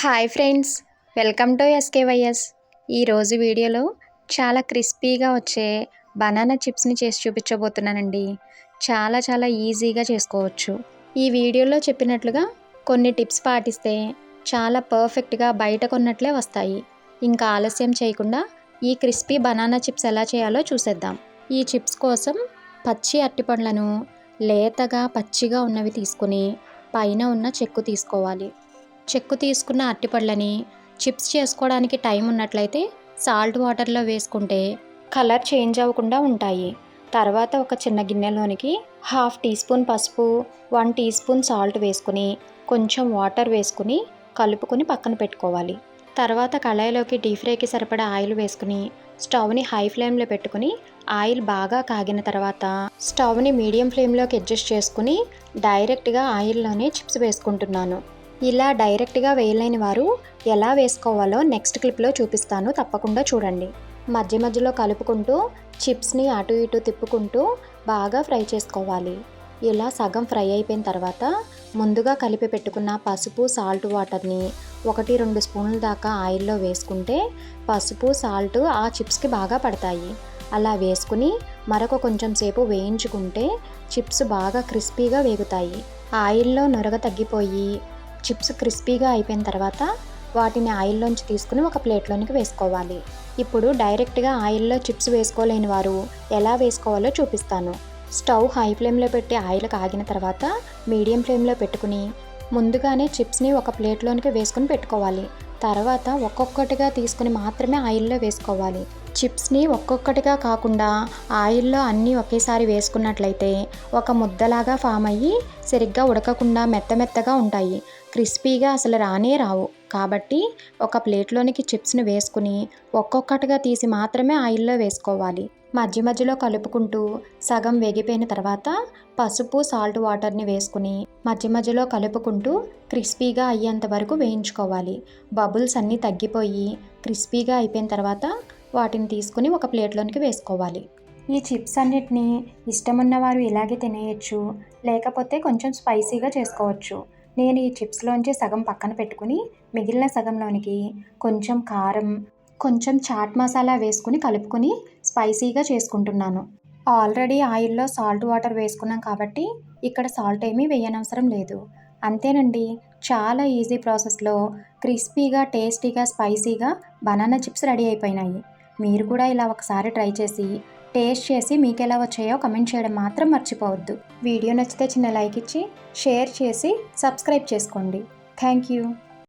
Hi friends, welcome to SKYS. ఈరోజు వీడియోలో చాలా క్రిస్పీగా వచ్చే బనానా చిప్స్ని చేసి చూపించబోతున్నానండి. చాలా ఈజీగా చేసుకోవచ్చు. ఈ వీడియోలో చెప్పినట్లుగా కొన్ని టిప్స్ పాటిస్తే చాలా పర్ఫెక్ట్గా బయట కొన్నట్లే వస్తాయి. ఇంకా ఆలస్యం చేయకుండా ఈ క్రిస్పీ బనానా చిప్స్ ఎలా చేయాలో చూసేద్దాం. ఈ చిప్స్ కోసం పచ్చి అరటిపండ్లను లేతగా పచ్చిగా ఉన్నవి తీసుకుని పైన ఉన్న చెక్కు తీసుకోవాలి. చెక్కు తీసుకున్న అరటిపళ్ళని చిప్స్ చేసుకోవడానికి టైం ఉన్నట్లయితే సాల్ట్ వాటర్లో వేసుకుంటే కలర్ చేంజ్ అవ్వకుండా ఉంటాయి. తర్వాత ఒక చిన్న గిన్నెలోనికి 1/2 టీ స్పూన్ పసుపు, 1 టీ స్పూన్ సాల్ట్ వేసుకుని కొంచెం వాటర్ వేసుకుని కలుపుకొని పక్కన పెట్టుకోవాలి. తర్వాత కళాయిలోకి డీప్ ఫ్రైకి సరిపడా ఆయిల్ వేసుకుని స్టవ్ని హై ఫ్లేమ్లో పెట్టుకుని ఆయిల్ బాగా కాగిన తర్వాత స్టవ్ని మీడియం ఫ్లేమ్లోకి అడ్జస్ట్ చేసుకుని డైరెక్ట్గా ఆయిల్లోనే చిప్స్ వేసుకుంటున్నాను. ఇలా డైరెక్ట్గా వేయలేని వారు ఎలా వేసుకోవాలో నెక్స్ట్ క్లిప్లో చూపిస్తాను, తప్పకుండా చూడండి. మధ్యలో కలుపుకుంటూ చిప్స్ని అటు ఇటు తిప్పుకుంటూ బాగా ఫ్రై చేసుకోవాలి. ఇలా సగం ఫ్రై అయిపోయిన తర్వాత ముందుగా కలిపి పెట్టుకున్న పసుపు సాల్ట్ వాటర్ని 1-2 స్పూన్ల దాకా ఆయిల్లో వేసుకుంటే పసుపు సాల్ట్ ఆ చిప్స్కి బాగా పడతాయి. అలా వేసుకుని మరొక కొంచెం సేపు వేయించుకుంటే చిప్స్ బాగా క్రిస్పీగా వేగుతాయి. ఆయిల్లో నొరగ తగ్గిపోయి చిప్స్ క్రిస్పీగా అయిపోయిన తర్వాత వాటిని ఆయిల్లోంచి తీసుకుని ఒక ప్లేట్లోనికి వేసుకోవాలి. ఇప్పుడు డైరెక్ట్గా ఆయిల్లో చిప్స్ వేసుకోలేని వారు ఎలా వేసుకోవాలో చూపిస్తాను. స్టవ్ హై ఫ్లేమ్లో పెట్టి ఆయిల్ కాగిన తర్వాత మీడియం ఫ్లేమ్లో పెట్టుకుని ముందుగానే చిప్స్ని ఒక ప్లేట్లోనికి వేసుకుని పెట్టుకోవాలి. తర్వాత ఒక్కొక్కటిగా తీసుకుని మాత్రమే ఆయిల్లో వేసుకోవాలి. చిప్స్ని ఒక్కొక్కటిగా కాకుండా ఆయిల్లో అన్నీ ఒకేసారి వేసుకున్నట్లయితే ఒక ముద్దలాగా ఫామ్ అయ్యి సరిగ్గా ఉడకకుండా మెత్తగా ఉంటాయి. క్రిస్పీగా అసలు రావు. కాబట్టి ఒక ప్లేట్లోనికి చిప్స్ని వేసుకుని ఒక్కొక్కటిగా తీసి మాత్రమే ఆయిల్లో వేసుకోవాలి. మధ్యలో కలుపుకుంటూ సగం వేగిపోయిన తర్వాత పసుపు సాల్ట్ వాటర్ని వేసుకుని మధ్యలో కలుపుకుంటూ క్రిస్పీగా అయ్యేంత వరకు వేయించుకోవాలి. బబుల్స్ అన్నీ తగ్గిపోయి క్రిస్పీగా అయిపోయిన తర్వాత వాటిని తీసుకుని ఒక ప్లేట్లోనికి వేసుకోవాలి. ఈ చిప్స్ అన్నిటినీ ఇష్టమున్నవారు ఇలాగే తినేయచ్చు, లేకపోతే కొంచెం స్పైసీగా చేసుకోవచ్చు. నేను ఈ చిప్స్లోంచి సగం పక్కన పెట్టుకుని మిగిలిన సగంలోనికి కొంచెం కారం, కొంచెం చాట్ మసాలా వేసుకుని కలుపుకొని స్పైసీగా చేసుకుంటున్నాను. ఆల్రెడీ ఆయిల్లో సాల్ట్ వాటర్ వేసుకున్నాం కాబట్టి ఇక్కడ సాల్ట్ ఏమీ వేయనవసరం లేదు. అంతేనండి, చాలా ఈజీ ప్రాసెస్లో క్రిస్పీగా టేస్టీగా స్పైసీగా బనానా చిప్స్ రెడీ అయిపోయినాయి. మీరు కూడా ఇలా ఒకసారి ట్రై చేసి టేస్ట్ చేసి మీకు ఎలా వచ్చాయో కమెంట్ చేయడం మాత్రం మర్చిపోవద్దు. వీడియో నచ్చితే చిన్న లైక్ ఇచ్చి షేర్ చేసి సబ్స్క్రైబ్ చేసుకోండి. Thank you.